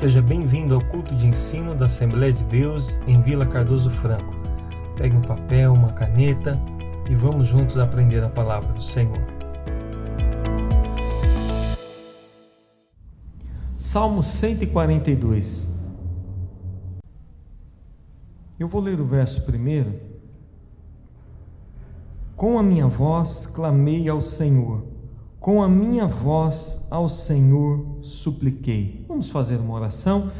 Seja bem-vindo ao culto de ensino da Assembleia de Deus em Vila Cardoso Franco. Pegue um papel, uma caneta e vamos juntos aprender a palavra do Senhor. Salmo 142. Eu vou ler o verso primeiro. Com a minha voz clamei ao Senhor, com a minha voz ao Senhor supliquei. Vamos fazer uma oração.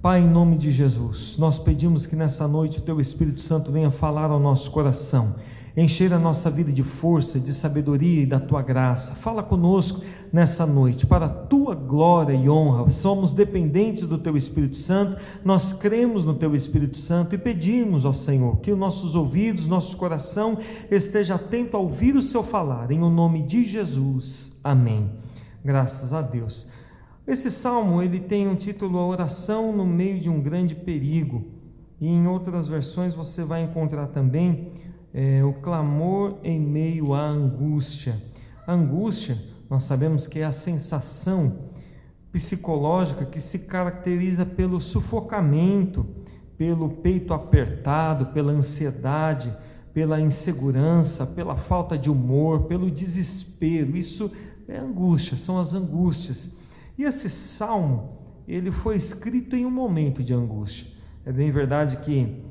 Pai, em nome de Jesus, nós pedimos que nessa noite o Teu Espírito Santo venha falar ao nosso coração, encher a nossa vida de força, de sabedoria e da Tua graça. Fala conosco nessa noite, para a Tua glória e honra. Somos dependentes do Teu Espírito Santo, nós cremos no Teu Espírito Santo e pedimos ao Senhor que os nossos ouvidos, nosso coração esteja atento a ouvir o Seu falar, em o nome de Jesus, amém. Graças a Deus. Esse salmo, ele tem um título, a oração no meio de um grande perigo, e em outras versões você vai encontrar também o clamor em meio à angústia. A angústia, nós sabemos que é a sensação psicológica que se caracteriza pelo sufocamento, pelo peito apertado, pela ansiedade, pela insegurança, pela falta de humor, pelo desespero. Isso é angústia, são as angústias. E esse salmo, ele foi escrito em um momento de angústia. É bem verdade que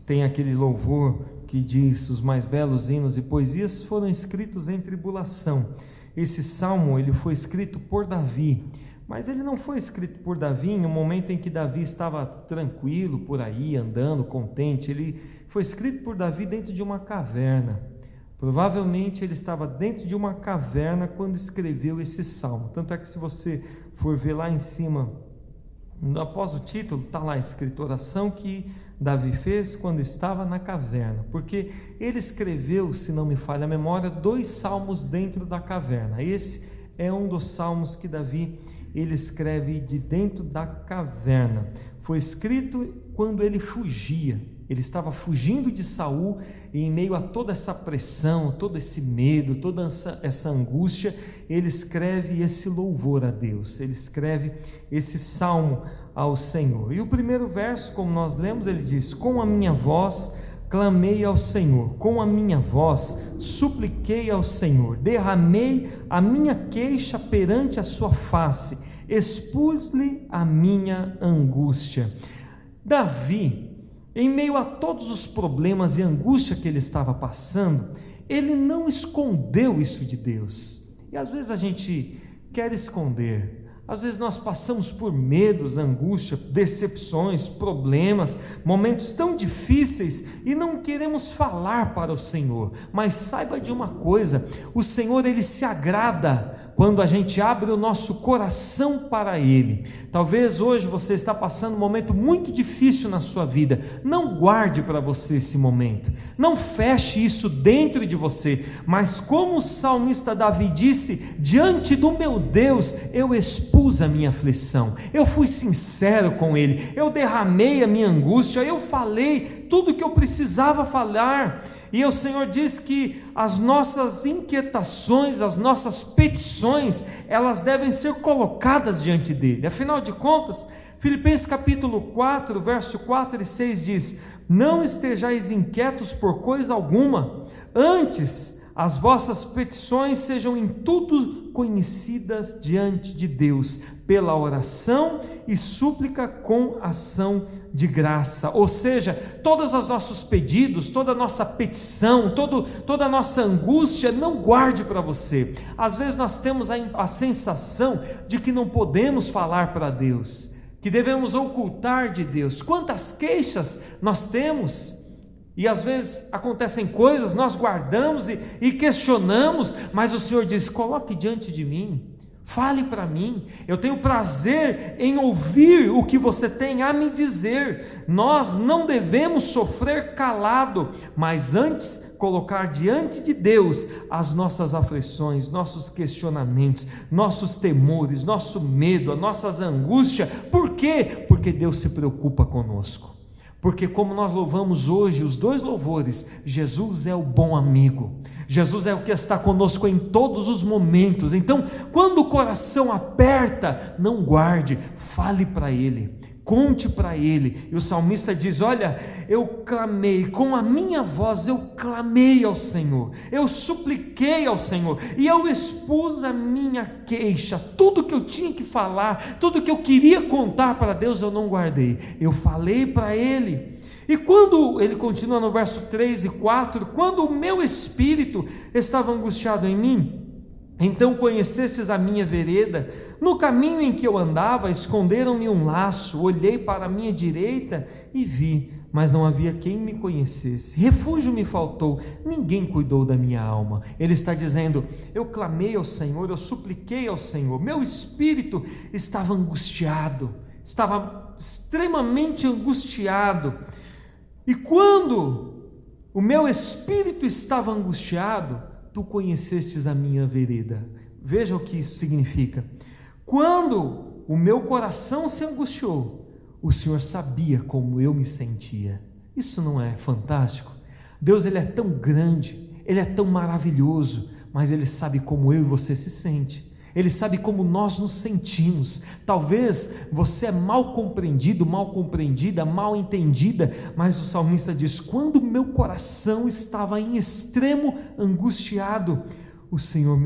tem aquele louvor que diz: os mais belos hinos e poesias foram escritos em tribulação. Esse salmo, ele foi escrito por Davi, mas ele não foi escrito por Davi em um momento em que Davi estava tranquilo por aí, andando, contente. Ele foi escrito por Davi dentro de uma caverna. Provavelmente ele estava dentro de uma caverna quando escreveu esse salmo. Tanto é que se você for ver lá em cima, após o título, está lá escrito: oração que Davi fez quando estava na caverna, porque ele escreveu, se não me falha a memória, 2 salmos dentro da caverna. Esse é um dos salmos que Davi ele escreve de dentro da caverna. Foi escrito quando ele fugia, ele estava fugindo de Saul, e em meio a toda essa pressão, todo esse medo, toda essa angústia, ele escreve esse louvor a Deus, ele escreve esse salmo ao Senhor. E o primeiro verso, como nós lemos, ele diz: com a minha voz clamei ao Senhor, com a minha voz supliquei ao Senhor, derramei a minha queixa perante a sua face, expus-lhe a minha angústia. Davi, em meio a todos os problemas e angústia que ele estava passando, ele não escondeu isso de Deus. E às vezes a gente quer esconder. Às vezes nós passamos por medos, angústia, decepções, problemas, momentos tão difíceis e não queremos falar para o Senhor. Mas saiba de uma coisa: o Senhor, ele se agrada quando a gente abre o nosso coração para Ele. Talvez hoje você está passando um momento muito difícil na sua vida. Não guarde para você esse momento, não feche isso dentro de você, mas como o salmista Davi disse: diante do meu Deus eu expus a minha aflição, eu fui sincero com Ele, eu derramei a minha angústia, eu falei tudo o que eu precisava falar. E o Senhor diz que as nossas inquietações, as nossas petições, elas devem ser colocadas diante dele. Afinal de contas, Filipenses capítulo 4, verso 4 e 6 diz: não estejais inquietos por coisa alguma, antes as vossas petições sejam em tudo conhecidas diante de Deus, pela oração e súplica com ação de graça. Ou seja, todos os nossos pedidos, toda a nossa petição, toda a nossa angústia, não guarde para você. Às vezes nós temos a sensação de que não podemos falar para Deus, que devemos ocultar de Deus. Quantas queixas nós temos! E às vezes acontecem coisas, nós guardamos e questionamos, mas o Senhor diz: coloque diante de mim, fale para mim, eu tenho prazer em ouvir o que você tem a me dizer. Nós não devemos sofrer calado, mas antes colocar diante de Deus as nossas aflições, nossos questionamentos, nossos temores, nosso medo, as nossas angústias. Por quê? Porque Deus se preocupa conosco. porque como nós louvamos hoje, os dois louvores, Jesus é o bom amigo, Jesus é o que está conosco em todos os momentos. Então, quando o coração aperta, não guarde, fale para Ele, conte para Ele. E o salmista diz: olha, eu clamei, com a minha voz eu clamei ao Senhor, eu supliquei ao Senhor, e eu expus a minha queixa, tudo que eu tinha que falar, tudo que eu queria contar para Deus, eu não guardei, eu falei para Ele. E quando, ele continua no verso 3 e 4, quando o meu espírito estava angustiado em mim, então conhecestes a minha vereda, no caminho em que eu andava, esconderam-me um laço, olhei para a minha direita e vi, mas não havia quem me conhecesse, refúgio me faltou, ninguém cuidou da minha alma. Ele está dizendo: eu clamei ao Senhor, eu supliquei ao Senhor, meu espírito estava angustiado, estava extremamente angustiado, e quando o meu espírito estava angustiado, tu conhecestes a minha vereda. Veja o que isso significa. Quando o meu coração se angustiou, o Senhor sabia como eu me sentia. Isso não é fantástico? Deus, Ele é tão grande, Ele é tão maravilhoso, mas Ele sabe como eu e você se sente. Ele sabe como nós nos sentimos. Talvez você é mal compreendido, mal compreendida, mal entendida, mas o salmista diz: quando meu coração estava em extremo angustiado, o Senhor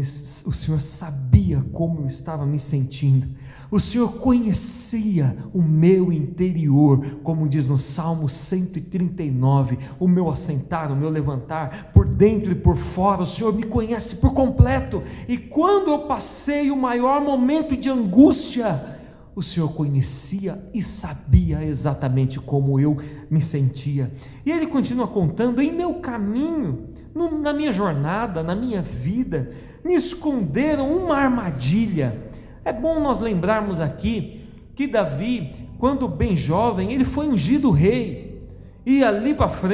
sabia como eu estava me sentindo. O Senhor conhecia o meu interior, como diz no Salmo 139, o meu assentar, o meu levantar, por dentro e por fora, o Senhor me conhece por completo. E quando eu passei o maior momento de angústia, o Senhor conhecia e sabia exatamente como eu me sentia. E Ele continua contando: em meu caminho, na minha jornada, na minha vida, me esconderam uma armadilha. É bom nós lembrarmos aqui que Davi, quando bem jovem, ele foi ungido rei, e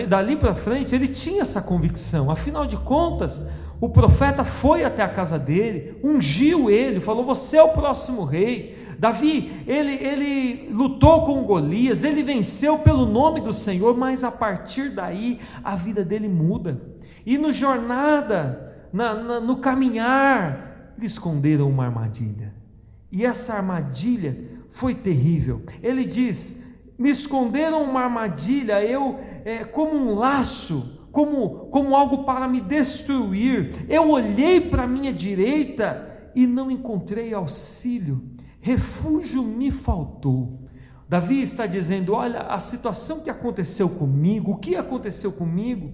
dali para frente ele tinha essa convicção. Afinal de contas, o profeta foi até a casa dele, ungiu ele, falou: você é o próximo rei. Davi, ele lutou com Golias, ele venceu pelo nome do Senhor, mas a partir daí a vida dele muda, e no jornada, no caminhar, lhe esconderam uma armadilha. E essa armadilha foi terrível. Ele diz: me esconderam uma armadilha, como um laço, como algo para me destruir. Eu olhei para a minha direita e não encontrei auxílio, refúgio me faltou. Davi está dizendo: olha, a situação que aconteceu comigo, o que aconteceu comigo,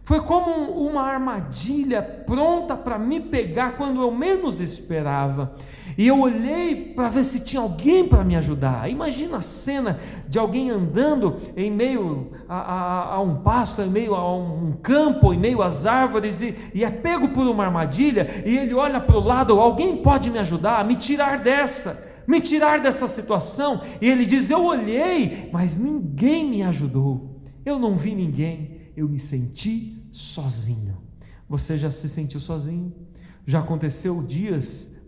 foi como uma armadilha pronta para me pegar quando eu menos esperava. E eu olhei para ver se tinha alguém para me ajudar. Imagina a cena de alguém andando em meio a um pasto, em meio a um campo, em meio às árvores, e é pego por uma armadilha, e ele olha para o lado: alguém pode me ajudar, me tirar dessa situação? E ele diz: eu olhei, mas ninguém me ajudou, eu não vi ninguém, eu me senti sozinho. Você já se sentiu sozinho? Já aconteceu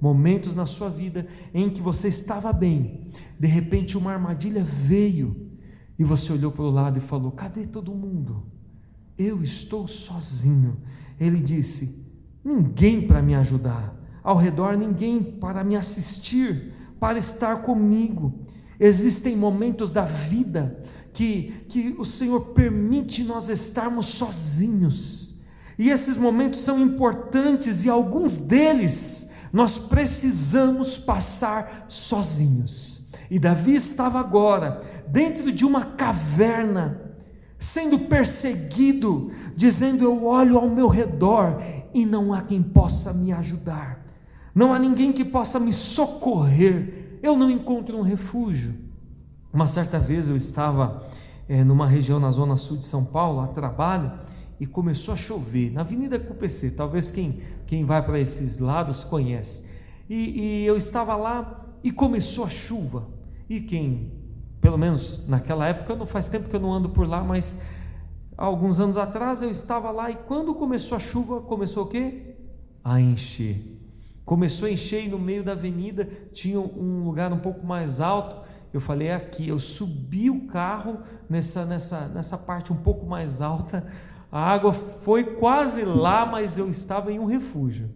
momentos na sua vida em que você estava bem, de repente uma armadilha veio, e você olhou para o lado e falou: cadê todo mundo? Eu estou sozinho. Ele disse: ninguém para me ajudar, ao redor ninguém para me assistir, para estar comigo. Existem momentos da vida que o Senhor permite nós estarmos sozinhos, e esses momentos são importantes, e alguns deles nós precisamos passar sozinhos. E Davi estava agora dentro de uma caverna, sendo perseguido, dizendo: eu olho ao meu redor e não há quem possa me ajudar, não há ninguém que possa me socorrer, eu não encontro um refúgio. Uma certa vez eu estava numa região na zona sul de São Paulo, a trabalho, e começou a chover, na Avenida CUPC, talvez quem vai para esses lados conhece, e eu estava lá, e começou a chuva, e pelo menos naquela época, não faz tempo que eu não ando por lá, mas há alguns anos atrás eu estava lá, e quando começou a chuva, começou o quê? A encher, começou a encher, e no meio da avenida tinha um lugar um pouco mais alto, Eu falei, é aqui. Eu subi o carro nessa parte um pouco mais alta, a água foi quase lá, mas eu estava em um refúgio.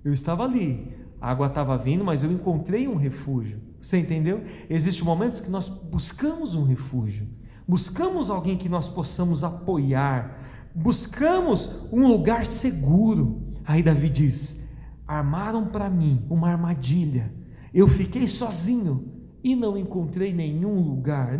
Eu estava ali, a água estava vindo, mas eu encontrei um refúgio. Você entendeu? Existem momentos que nós buscamos um refúgio, buscamos alguém que nós possamos apoiar, buscamos um lugar seguro. Aí Davi diz: armaram para mim uma armadilha, eu fiquei sozinho e não encontrei nenhum lugar,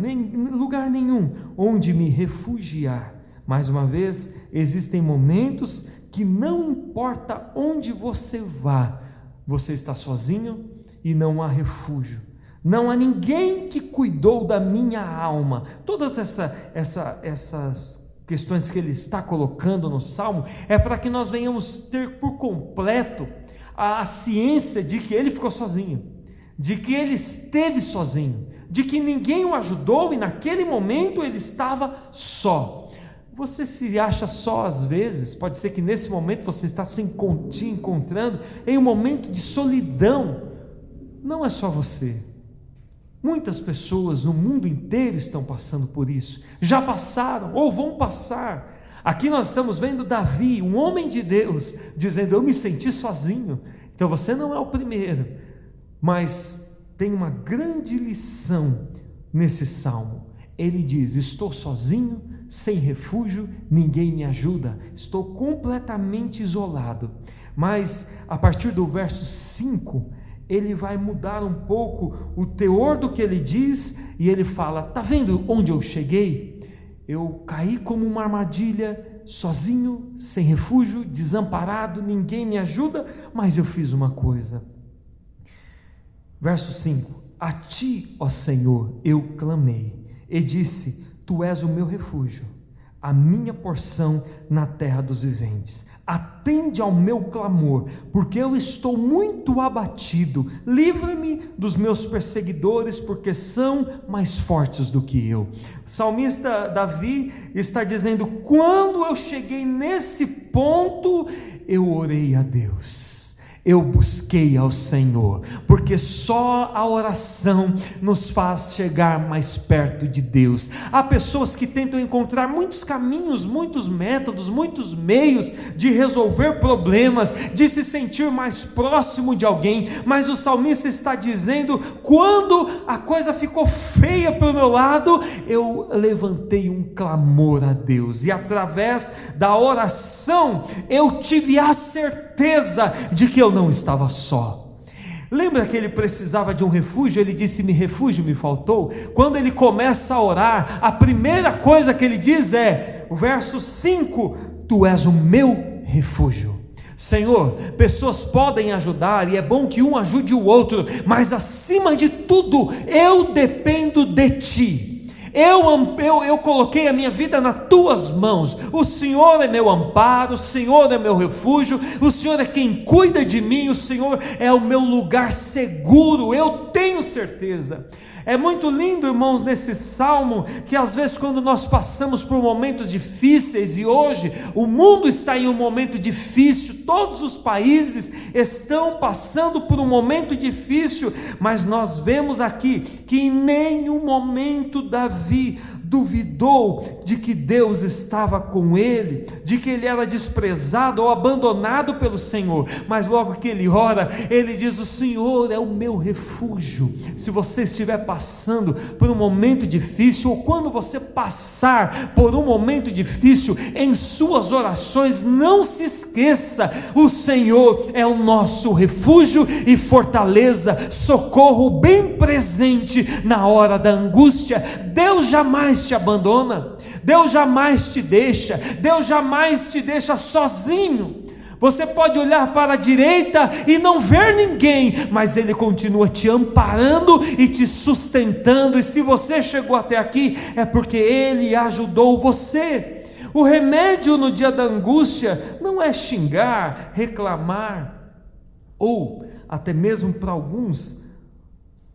lugar nenhum onde me refugiar. Mais uma vez, existem momentos que não importa onde você vá, você está sozinho e não há refúgio, não há ninguém que cuidou da minha alma. Todas essas questões que ele está colocando no Salmo é para que nós venhamos ter por completo a ciência de que ele ficou sozinho, de que ele esteve sozinho, de que ninguém o ajudou e naquele momento ele estava só. Você se acha só às vezes? Pode ser que nesse momento você está se encontrando em um momento de solidão. Não é só você. Muitas pessoas no mundo inteiro estão passando por isso, já passaram ou vão passar. Aqui nós estamos vendo Davi, um homem de Deus, dizendo: eu me senti sozinho. Então você não é o primeiro, mas tem uma grande lição nesse salmo. Ele diz: estou sozinho, sem refúgio, ninguém me ajuda, estou completamente isolado. Mas a partir do verso 5, ele vai mudar um pouco o teor do que ele diz, e ele fala: está vendo onde eu cheguei? Eu caí como uma armadilha, sozinho, sem refúgio, desamparado, ninguém me ajuda, mas eu fiz uma coisa. Verso 5: a ti, ó Senhor, eu clamei e disse: tu és o meu refúgio, a minha porção na terra dos viventes. Atende ao meu clamor, porque eu estou muito abatido. Livra-me dos meus perseguidores, porque são mais fortes do que eu. O salmista Davi está dizendo: quando eu cheguei nesse ponto, eu orei a Deus, eu busquei ao Senhor, porque só a oração nos faz chegar mais perto de Deus. Há pessoas que tentam encontrar muitos caminhos, muitos métodos, muitos meios de resolver problemas, de se sentir mais próximo de alguém, mas o salmista está dizendo: quando a coisa ficou feia para o meu lado, eu levantei um clamor a Deus, e através da oração eu tive a certeza de que eu não estava só. Lembra que ele precisava de um refúgio? Ele disse: me refúgio me faltou. Quando ele começa a orar, a primeira coisa que ele diz é, o verso 5: tu és o meu refúgio. Senhor, pessoas podem ajudar, e é bom que um ajude o outro, mas acima de tudo, eu dependo de ti. Eu coloquei a minha vida nas tuas mãos. O Senhor é meu amparo, o Senhor é meu refúgio, o Senhor é quem cuida de mim, o Senhor é o meu lugar seguro. Eu tenho certeza. É muito lindo, irmãos, nesse salmo, que às vezes quando nós passamos por momentos difíceis, e hoje o mundo está em um momento difícil, todos os países estão passando por um momento difícil, mas nós vemos aqui que em nenhum momento Davi duvidou de que Deus estava com ele, de que ele era desprezado ou abandonado pelo Senhor, mas logo que ele ora, ele diz: o Senhor é o meu refúgio. Se você estiver passando por um momento difícil, ou quando você passar por um momento difícil, em suas orações não se esqueça: o Senhor é o nosso refúgio e fortaleza, socorro bem presente na hora da angústia. Deus jamais te abandona, Deus jamais te deixa, Deus jamais te deixa sozinho. Você pode olhar para a direita e não ver ninguém, mas Ele continua te amparando e te sustentando, e se você chegou até aqui, é porque Ele ajudou você. O remédio no dia da angústia não é xingar, reclamar, ou até mesmo para alguns,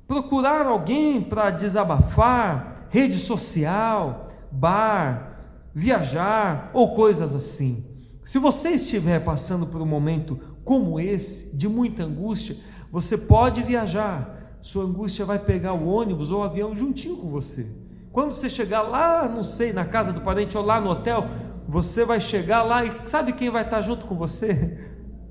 procurar alguém para desabafar, rede social, bar, viajar ou coisas assim. Se você estiver passando por um momento como esse, de muita angústia, você pode viajar, sua angústia vai pegar o ônibus ou o avião juntinho com você. Quando você chegar lá, não sei, na casa do parente ou lá no hotel, você vai chegar lá e sabe quem vai estar junto com você?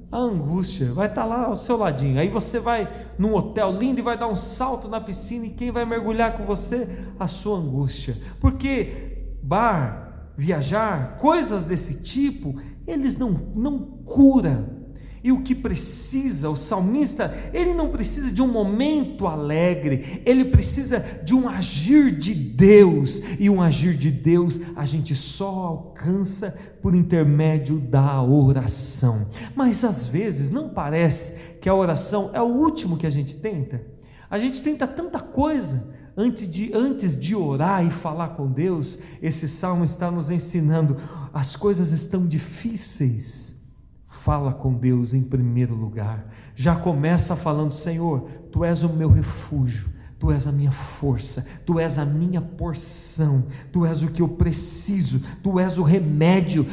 A angústia vai estar lá ao seu ladinho. Aí você vai num hotel lindo e vai dar um salto na piscina, e quem vai mergulhar com você? A sua angústia. Porque bar, viajar, coisas desse tipo, eles não curam. E o que precisa, o salmista, ele não precisa de um momento alegre, ele precisa de um agir de Deus, e um agir de Deus a gente só alcança por intermédio da oração. Mas às vezes não parece que a oração é o último que a gente tenta? A gente tenta tanta coisa antes de orar e falar com Deus. Esse salmo está nos ensinando: as coisas estão difíceis, fala com Deus em primeiro lugar. Já começa falando: Senhor, Tu és o meu refúgio, Tu és a minha força, Tu és a minha porção, Tu és o que eu preciso, Tu és o remédio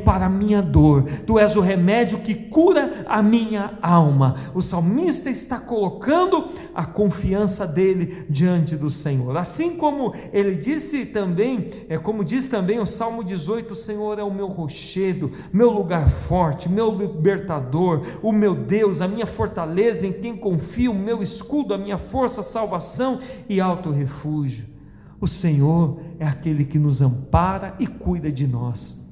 para a minha dor, Tu és o remédio que cura a minha alma. O salmista está colocando a confiança dele diante do Senhor, assim como ele disse também, como diz também o Salmo 18: o Senhor é o meu rochedo, meu lugar forte, meu libertador, o meu Deus, a minha fortaleza, em quem confio, o meu escudo, a minha força, salvação e alto refúgio. O Senhor é aquele que nos ampara e cuida de nós.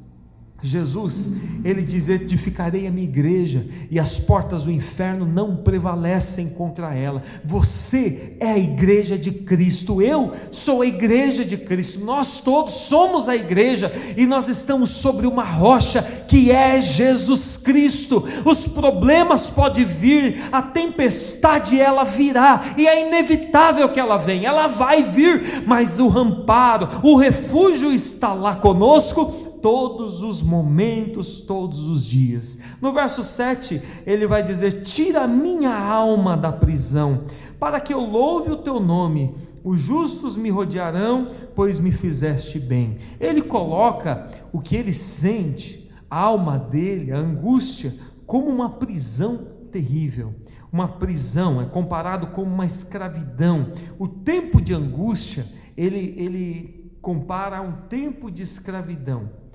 Jesus, ele diz: edificarei a minha igreja e as portas do inferno não prevalecem contra ela. Você é a igreja de Cristo, eu sou a igreja de Cristo, nós todos somos a igreja, e nós estamos sobre uma rocha que é Jesus Cristo. Os problemas podem vir, a tempestade ela virá, e é inevitável que ela venha, ela vai vir, mas o amparo, o refúgio está lá conosco todos os momentos, todos os dias. No verso 7 ele vai dizer: tira a minha alma da prisão, para que eu louve o teu nome. Os justos me rodearão, pois me fizeste bem. Ele coloca o que ele sente, a alma dele, a angústia, como uma prisão terrível. Uma prisão é comparado com uma escravidão. O tempo de angústia ele compara a um tempo de escravidão.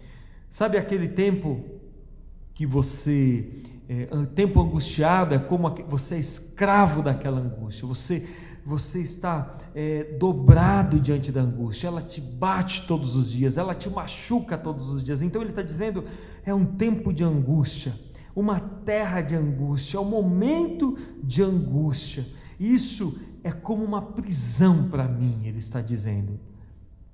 Sabe aquele tempo que tempo angustiado, é como você é escravo daquela angústia, você está dobrado diante da angústia, ela te bate todos os dias, ela te machuca todos os dias. Então ele está dizendo: é um tempo de angústia, uma terra de angústia, é um momento de angústia. Isso é como uma prisão para mim, ele está dizendo.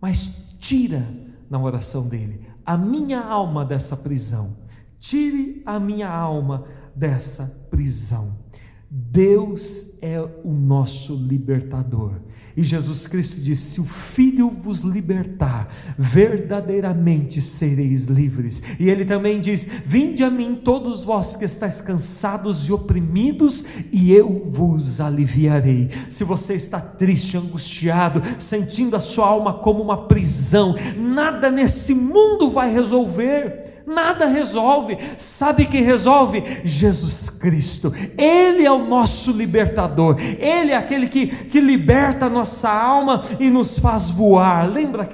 Mas tira, na oração dele, a minha alma dessa prisão, tire a minha alma dessa prisão. Deus é o nosso libertador, e Jesus Cristo disse: se o Filho vos libertar, verdadeiramente sereis livres. E ele também diz: vinde a mim todos vós que estáis cansados e oprimidos, e eu vos aliviarei. Se você está triste, angustiado, sentindo a sua alma como uma prisão, nada nesse mundo vai resolver. Nada resolve. Sabe quem resolve? Jesus Cristo. Ele é o nosso libertador, Ele é aquele que liberta a nossa alma e nos faz voar. Lembra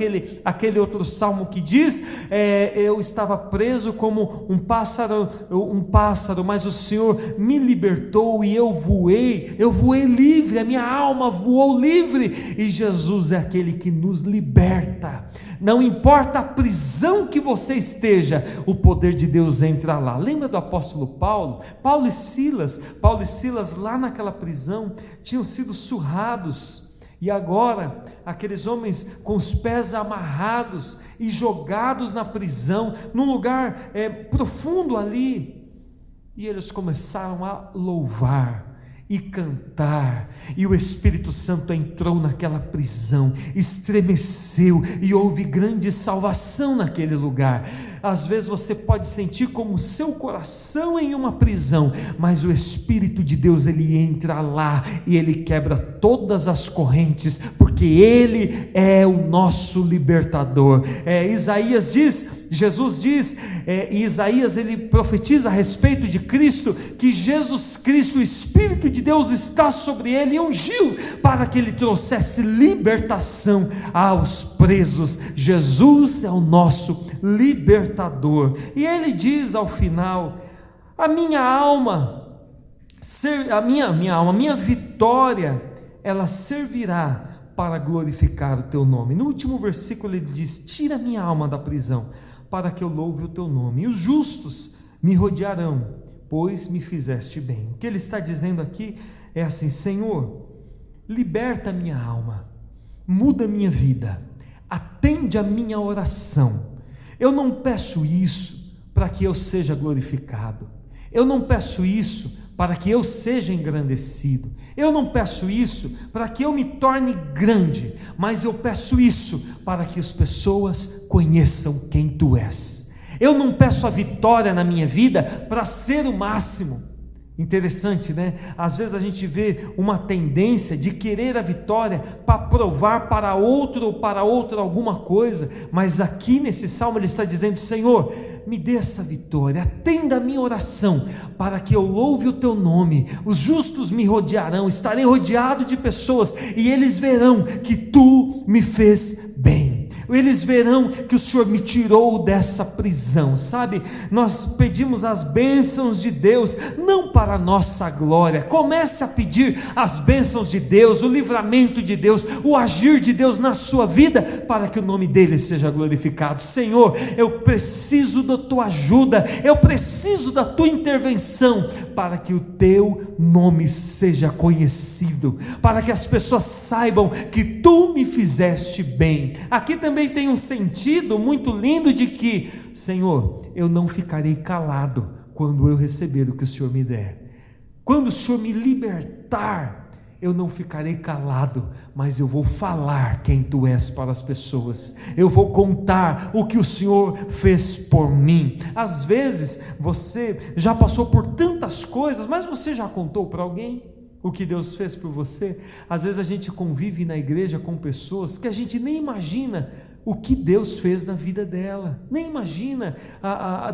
aquele outro salmo que diz: eu estava preso como um pássaro, mas o Senhor me libertou e eu voei livre, a minha alma voou livre. E Jesus é aquele que nos liberta. Não importa a prisão que você esteja, o poder de Deus entra lá. Lembra do apóstolo Paulo? Paulo e Silas lá naquela prisão tinham sido surrados, e agora aqueles homens com os pés amarrados e jogados na prisão, num lugar profundo ali, e eles começaram a louvar e cantar, e o Espírito Santo entrou naquela prisão, estremeceu, e houve grande salvação naquele lugar. Às vezes você pode sentir como o seu coração em uma prisão, mas o Espírito de Deus, ele entra lá e ele quebra todas as correntes, porque porque Ele é o nosso libertador. Jesus diz, e Isaías ele profetiza a respeito de Cristo, que Jesus Cristo, o Espírito de Deus está sobre ele e ungiu para que ele trouxesse libertação aos presos. Jesus é o nosso libertador. E ele diz ao final: a minha vitória, ela servirá para glorificar o teu nome. No último versículo ele diz: tira minha alma da prisão, para que eu louve o teu nome, e os justos me rodearão, pois me fizeste bem. O que ele está dizendo aqui é assim: Senhor, liberta minha alma, muda minha vida, atende a minha oração. Eu não peço isso para que eu seja glorificado, eu não peço isso para que eu seja engrandecido, eu não peço isso para que eu me torne grande, mas eu peço isso para que as pessoas conheçam quem tu és. Eu não peço a vitória na minha vida para ser o máximo. Interessante, né? Às vezes a gente vê uma tendência de querer a vitória para provar para outro ou para outra alguma coisa, mas aqui nesse salmo ele está dizendo: Senhor, me dê essa vitória, atenda a minha oração, para que eu louve o teu nome. Os justos me rodearão, estarei rodeado de pessoas, e eles verão que tu me fez bem. Eles verão que o Senhor me tirou dessa prisão, sabe? Nós pedimos as bênçãos de Deus, não para a nossa glória. Comece a pedir as bênçãos de Deus, o livramento de Deus, o agir de Deus na sua vida, para que o nome dele seja glorificado. Senhor, eu preciso da tua ajuda, eu preciso da tua intervenção, para que o teu nome seja conhecido, para que as pessoas saibam que tu me fizeste bem. Aqui também tem um sentido muito lindo de que, Senhor, eu não ficarei calado quando eu receber o que o Senhor me der. Quando o Senhor me libertar, eu não ficarei calado, mas eu vou falar quem tu és para as pessoas. Eu vou contar o que o Senhor fez por mim. Às vezes você já passou por tantas coisas, mas você já contou para alguém o que Deus fez por você? Às vezes a gente convive na igreja com pessoas que a gente nem imagina o que Deus fez na vida dela, nem imagina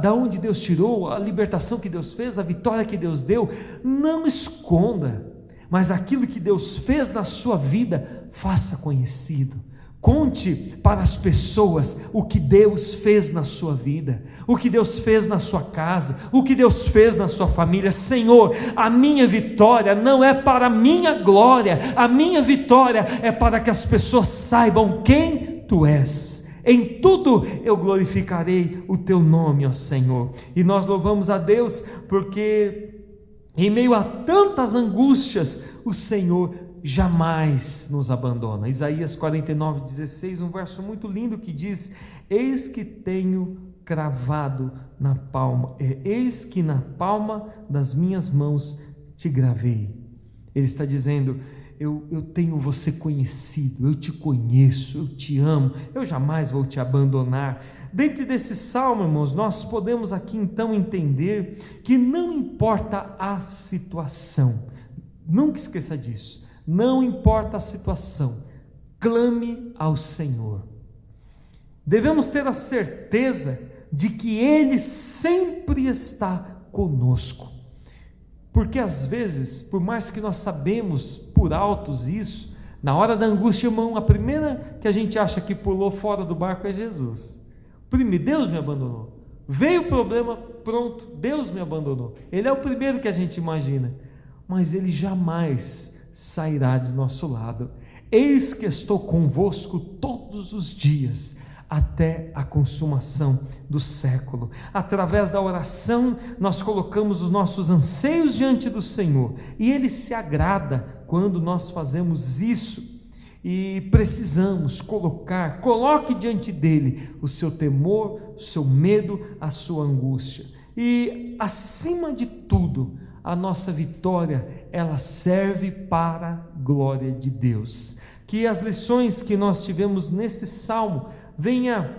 da onde Deus tirou, a libertação que Deus fez, a vitória que Deus deu. Não esconda, mas aquilo que Deus fez na sua vida, faça conhecido. Conte para as pessoas o que Deus fez na sua vida, o que Deus fez na sua casa, o que Deus fez na sua família. Senhor, a minha vitória não é para a minha glória, a minha vitória é para que as pessoas saibam quem tu és. Em tudo eu glorificarei o teu nome, ó Senhor. E nós louvamos a Deus porque em meio a tantas angústias, o Senhor jamais nos abandona. Isaías 49:16, um verso muito lindo que diz: eis que tenho cravado na palma, eis que na palma das minhas mãos te gravei. Ele está dizendo: eu tenho você conhecido, eu te conheço, eu te amo, eu jamais vou te abandonar. Dentro desse salmo, irmãos, nós podemos aqui então entender que não importa a situação, nunca esqueça disso, não importa a situação, clame ao Senhor. Devemos ter a certeza de que Ele sempre está conosco. Porque às vezes, por mais que nós sabemos por altos isso, na hora da angústia, irmão, a primeira que a gente acha que pulou fora do barco é Jesus. Primeiro, Deus me abandonou. Veio o problema, pronto, Deus me abandonou. Ele é o primeiro que a gente imagina, mas Ele jamais sairá do nosso lado. Eis que estou convosco todos os dias, até a consumação do século. Através da oração, nós colocamos os nossos anseios diante do Senhor, e Ele se agrada quando nós fazemos isso. E precisamos coloque diante dEle o seu temor, o seu medo, a sua angústia. E acima de tudo, a nossa vitória, ela serve para a glória de Deus. Que as lições que nós tivemos nesse salmo venha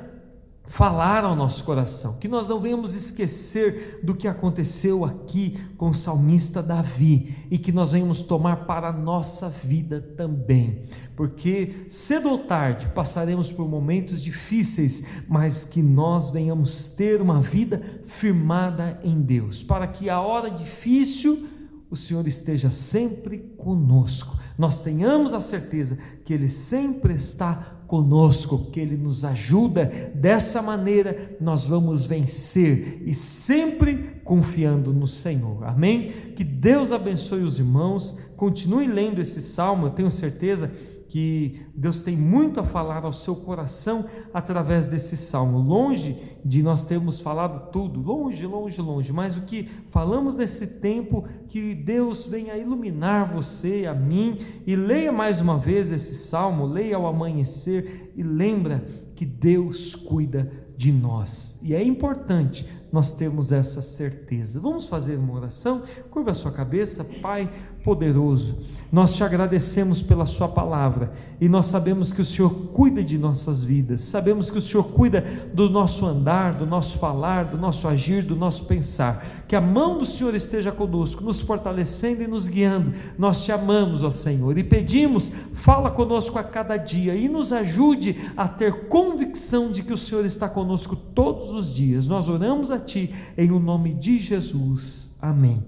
falar ao nosso coração, que nós não venhamos esquecer do que aconteceu aqui com o salmista Davi, e que nós venhamos tomar para a nossa vida também, porque cedo ou tarde passaremos por momentos difíceis, mas que nós venhamos ter uma vida firmada em Deus, para que a hora difícil o Senhor esteja sempre conosco, nós tenhamos a certeza que Ele sempre está conosco, que Ele nos ajuda. Dessa maneira nós vamos vencer, e sempre confiando no Senhor, amém? Que Deus abençoe os irmãos, continue lendo esse salmo, eu tenho certeza que Deus tem muito a falar ao seu coração através desse salmo, longe de nós termos falado tudo, longe, mas o que falamos nesse tempo, que Deus venha iluminar você, a mim, e leia mais uma vez esse salmo, leia ao amanhecer, e lembra que Deus cuida de nós, e é importante nós termos essa certeza. Vamos fazer uma oração? Curva a sua cabeça. Pai poderoso, nós te agradecemos pela sua palavra, e nós sabemos que o Senhor cuida de nossas vidas, sabemos que o Senhor cuida do nosso andar, do nosso falar, do nosso agir, do nosso pensar, que a mão do Senhor esteja conosco, nos fortalecendo e nos guiando. Nós te amamos, ó Senhor, e pedimos, fala conosco a cada dia, e nos ajude a ter convicção de que o Senhor está conosco todos os dias. Nós oramos a Ti, em o nome de Jesus, amém.